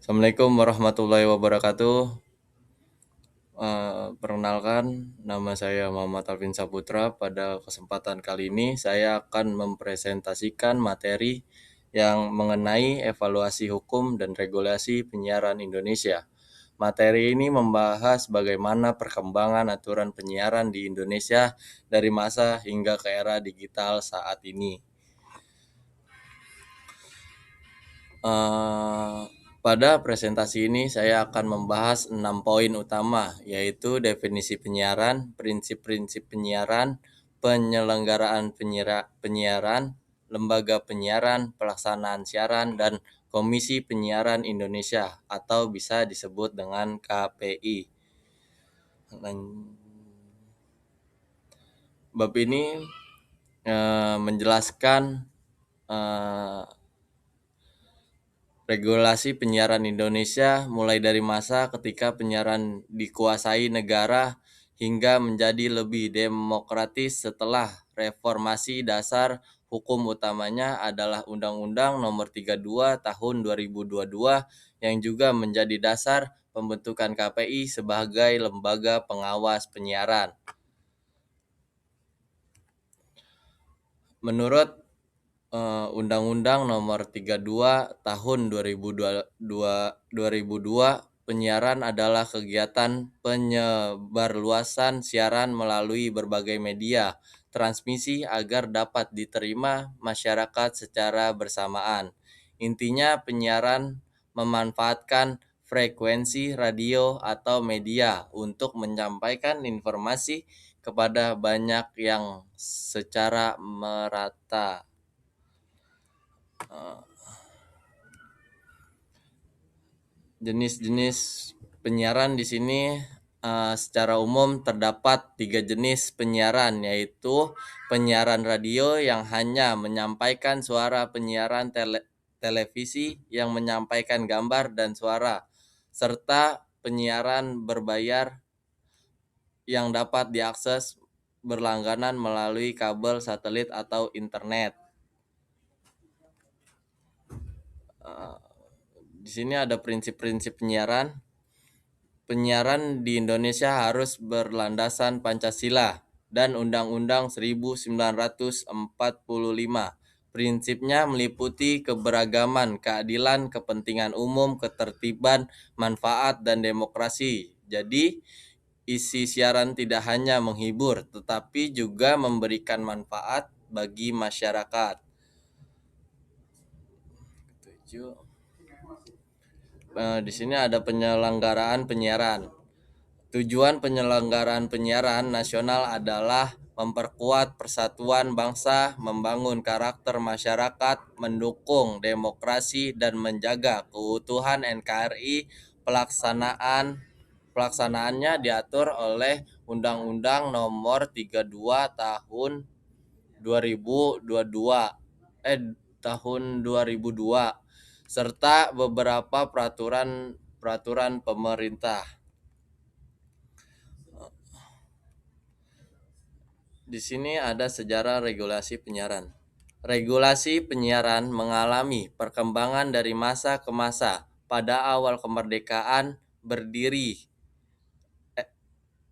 Assalamualaikum warahmatullahi wabarakatuh. Perkenalkan, nama saya Muhammad Alvin Saputra. Pada kesempatan kali ini, saya akan mempresentasikan materi yang mengenai evaluasi hukum dan regulasi penyiaran Indonesia. Materi ini membahas bagaimana perkembangan aturan penyiaran di Indonesia dari masa hingga ke era digital saat ini. Uh, Pada presentasi ini saya akan membahas 6 poin utama, yaitu definisi penyiaran, prinsip-prinsip penyiaran, penyelenggaraan penyiaran, lembaga penyiaran, pelaksanaan siaran, dan Komisi Penyiaran Indonesia atau bisa disebut dengan KPI. Bab ini menjelaskan regulasi penyiaran Indonesia mulai dari masa ketika penyiaran dikuasai negara hingga menjadi lebih demokratis setelah reformasi dasar. Hukum utamanya adalah Undang-Undang Nomor 32 Tahun 2022 yang juga menjadi dasar pembentukan KPI sebagai lembaga pengawas penyiaran. Menurut Undang-Undang Nomor 32 Tahun 2002, penyiaran adalah kegiatan penyebarluasan siaran melalui berbagai media transmisi agar dapat diterima masyarakat secara bersamaan. Intinya penyiaran memanfaatkan frekuensi radio atau media untuk menyampaikan informasi kepada banyak yang secara merata. Jenis-jenis penyiaran di sini secara umum terdapat 3 jenis penyiaran, yaitu penyiaran radio yang hanya menyampaikan suara, penyiaran televisi yang menyampaikan gambar dan suara, serta penyiaran berbayar yang dapat diakses berlangganan melalui kabel, satelit, atau internet. Di sini ada prinsip-prinsip penyiaran. Penyiaran di Indonesia harus berlandasan Pancasila dan Undang-Undang 1945. Prinsipnya meliputi keberagaman, keadilan, kepentingan umum, ketertiban, manfaat, dan demokrasi. Jadi, isi siaran tidak hanya menghibur, tetapi juga memberikan manfaat bagi masyarakat. Di sini ada penyelenggaraan penyiaran. Tujuan penyelenggaraan penyiaran nasional adalah memperkuat persatuan bangsa, membangun karakter masyarakat, mendukung demokrasi, dan menjaga keutuhan NKRI. Pelaksanaannya diatur oleh Undang-Undang Nomor 32 Tahun 2022 serta beberapa peraturan pemerintah. Di sini ada sejarah regulasi penyiaran. Regulasi penyiaran mengalami perkembangan dari masa ke masa. Pada awal kemerdekaan berdiri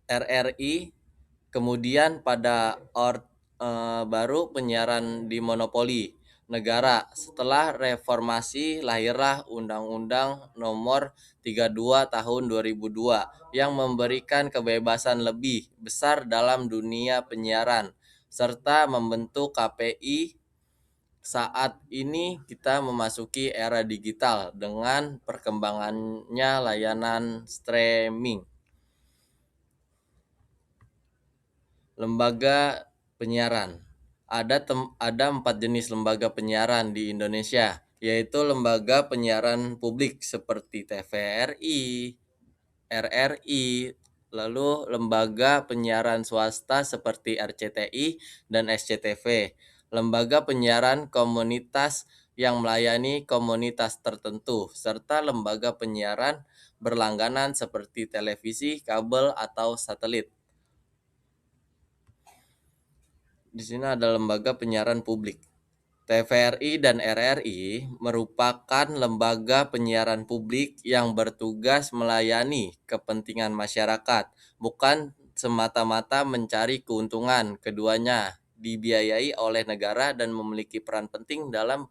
RRI, kemudian pada baru penyiaran dimonopoli negara. Setelah reformasi lahirlah Undang-Undang Nomor 32 Tahun 2002 yang memberikan kebebasan lebih besar dalam dunia penyiaran serta membentuk KPI. Saat ini kita memasuki era digital dengan perkembangannya layanan streaming. Lembaga penyiaran. Ada 4 jenis lembaga penyiaran di Indonesia, yaitu lembaga penyiaran publik seperti TVRI, RRI, lalu lembaga penyiaran swasta seperti RCTI dan SCTV, lembaga penyiaran komunitas yang melayani komunitas tertentu, serta lembaga penyiaran berlangganan seperti televisi, kabel, atau satelit. Di sini ada lembaga penyiaran publik. TVRI dan RRI merupakan lembaga penyiaran publik yang bertugas melayani kepentingan masyarakat, bukan semata-mata mencari keuntungan. Keduanya dibiayai oleh negara dan memiliki peran penting dalam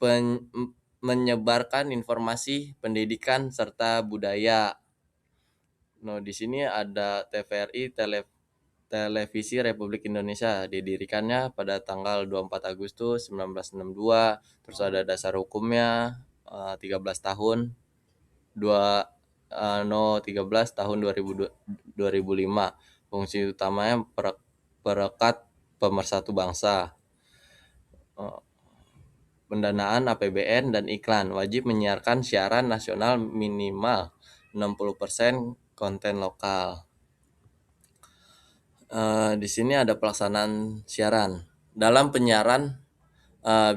pen- menyebarkan informasi, pendidikan, serta budaya. Nah, di sini ada TVRI, Televisi Republik Indonesia, didirikannya pada tanggal 24 Agustus 1962. Terus ada dasar hukumnya 13 tahun 2 no 13 tahun 2005. Fungsi utamanya perekat pemersatu bangsa. Eh, Pendanaan APBN dan iklan, wajib menyiarkan siaran nasional minimal 60% konten lokal. Di sini ada pelaksanaan siaran. Dalam penyiaran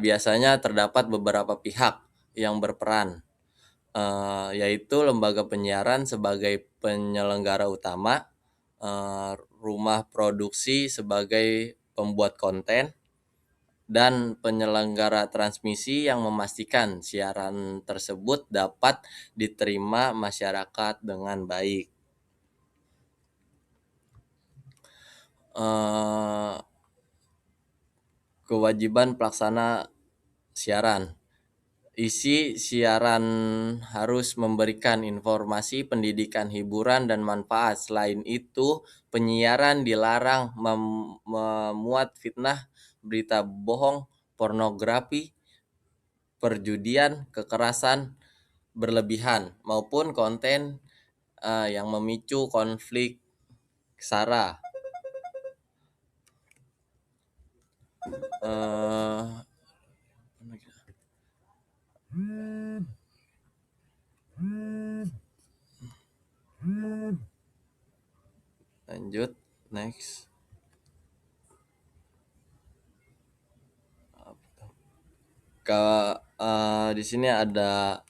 biasanya terdapat beberapa pihak yang berperan, yaitu lembaga penyiaran sebagai penyelenggara utama, rumah produksi sebagai pembuat konten, dan penyelenggara transmisi yang memastikan siaran tersebut dapat diterima masyarakat dengan baik. Kewajiban pelaksana siaran. Isi siaran harus memberikan informasi, pendidikan, hiburan, dan manfaat. Selain itu, penyiaran dilarang memuat fitnah, berita bohong, pornografi, perjudian, kekerasan berlebihan, maupun konten yang memicu konflik SARA. Lanjut, next. Di sini ada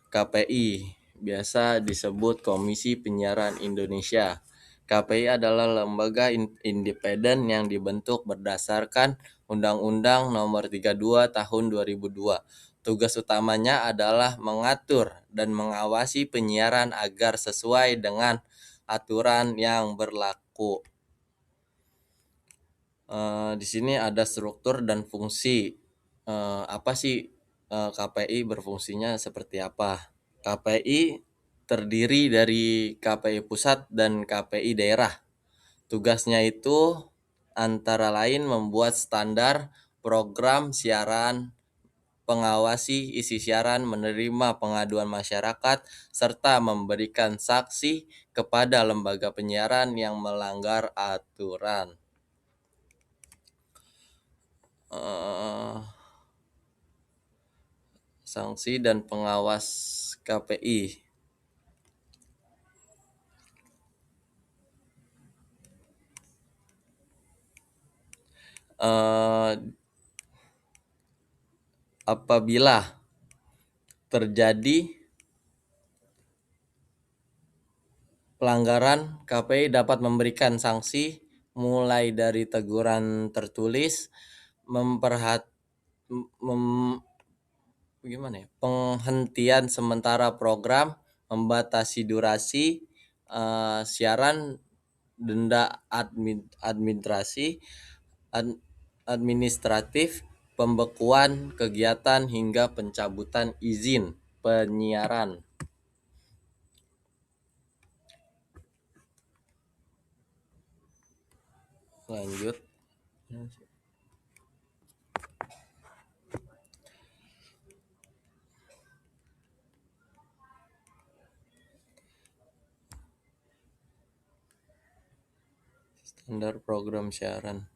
KPI, biasa disebut Komisi Penyiaran Indonesia. KPI adalah lembaga independen yang dibentuk berdasarkan Undang-Undang Nomor 32 Tahun 2002. Tugas utamanya adalah mengatur dan mengawasi penyiaran agar sesuai dengan aturan yang berlaku. Di sini ada struktur dan fungsi. Apa sih KPI, berfungsinya seperti apa? KPI terdiri dari KPI pusat dan KPI daerah. Tugasnya itu antara lain membuat standar program siaran, mengawasi isi siaran, menerima pengaduan masyarakat, serta memberikan sanksi kepada lembaga penyiaran yang melanggar aturan. Sanksi dan pengawas KPI. Apabila terjadi pelanggaran, KPI dapat memberikan sanksi mulai dari teguran tertulis, penghentian sementara program, membatasi durasi siaran, denda administratif, pembekuan kegiatan, hingga pencabutan izin penyiaran. Lanjut. Standar program siaran.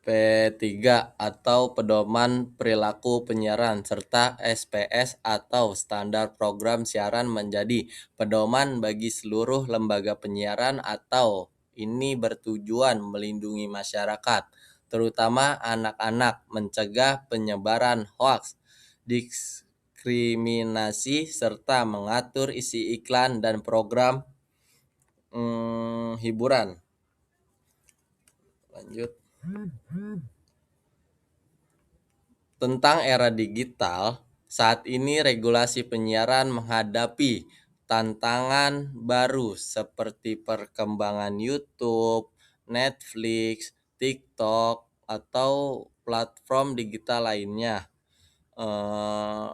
P3 atau Pedoman Perilaku Penyiaran, serta SPS atau Standar Program Siaran menjadi pedoman bagi seluruh lembaga penyiaran, atau ini bertujuan melindungi masyarakat, terutama anak-anak, mencegah penyebaran hoaks, diskriminasi, serta mengatur isi iklan dan program hiburan. Lanjut. Tentang era digital, saat ini regulasi penyiaran menghadapi tantangan baru seperti perkembangan YouTube, Netflix, TikTok, atau platform digital lainnya. Eh,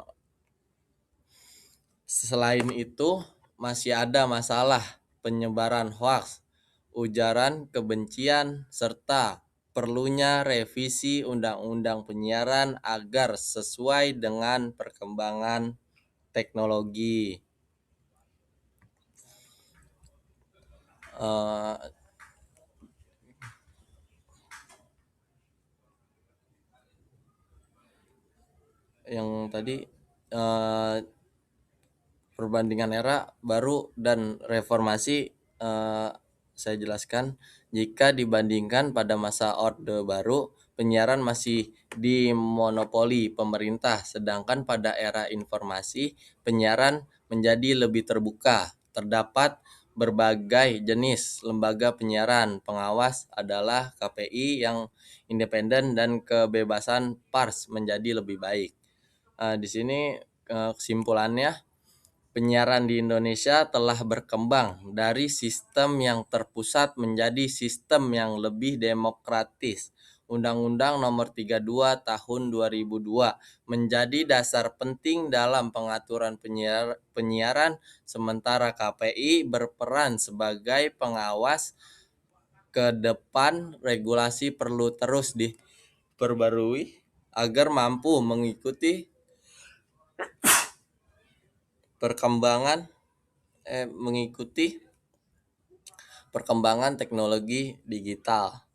Selain itu, masih ada masalah penyebaran hoaks, ujaran kebencian, serta perlunya revisi undang-undang penyiaran agar sesuai dengan perkembangan teknologi. Eh, yang tadi eh, perbandingan era baru dan reformasi, saya jelaskan, jika dibandingkan pada masa Orde Baru, penyiaran masih dimonopoli pemerintah, sedangkan pada era informasi, penyiaran menjadi lebih terbuka. Terdapat berbagai jenis lembaga penyiaran. Pengawas adalah KPI yang independen dan kebebasan pers menjadi lebih baik. Di sini kesimpulannya, penyiaran di Indonesia telah berkembang dari sistem yang terpusat menjadi sistem yang lebih demokratis. Undang-Undang Nomor 32 Tahun 2002 menjadi dasar penting dalam pengaturan penyiaran, sementara KPI berperan sebagai pengawas. Ke depan, regulasi perlu terus diperbarui agar mampu perkembangan mengikuti perkembangan teknologi digital.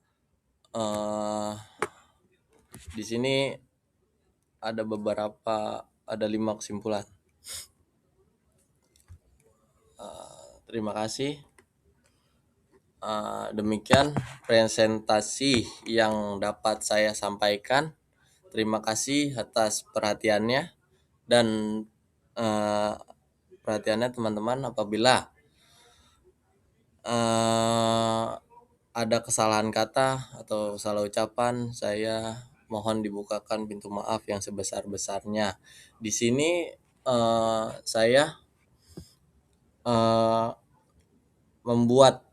Eh, di sini ada 5 kesimpulan. Terima kasih. Demikian presentasi yang dapat saya sampaikan. Terima kasih atas perhatiannya dan perhatiannya teman-teman. Apabila ada kesalahan kata atau salah ucapan, saya mohon dibukakan pintu maaf yang sebesar-besarnya. Di sini saya membuat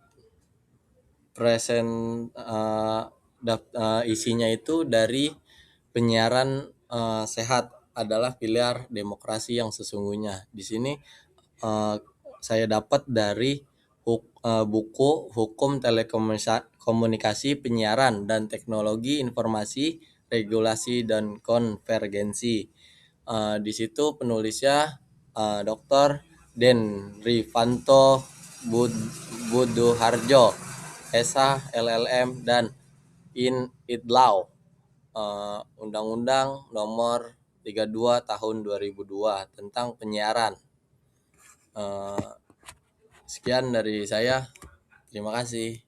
isinya itu dari penyiaran sehat adalah pilar demokrasi yang sesungguhnya. Di sini saya dapat dari buku Hukum Telekomunikasi Penyiaran dan Teknologi Informasi, Regulasi dan Konvergensi. Di situ penulisnya Dr. Den Rifanto Buduharjo, SH, LLM, dan In Idlaw, Undang-Undang Nomor 32 Tahun 2002 tentang penyiaran. Sekian dari saya. Terima kasih.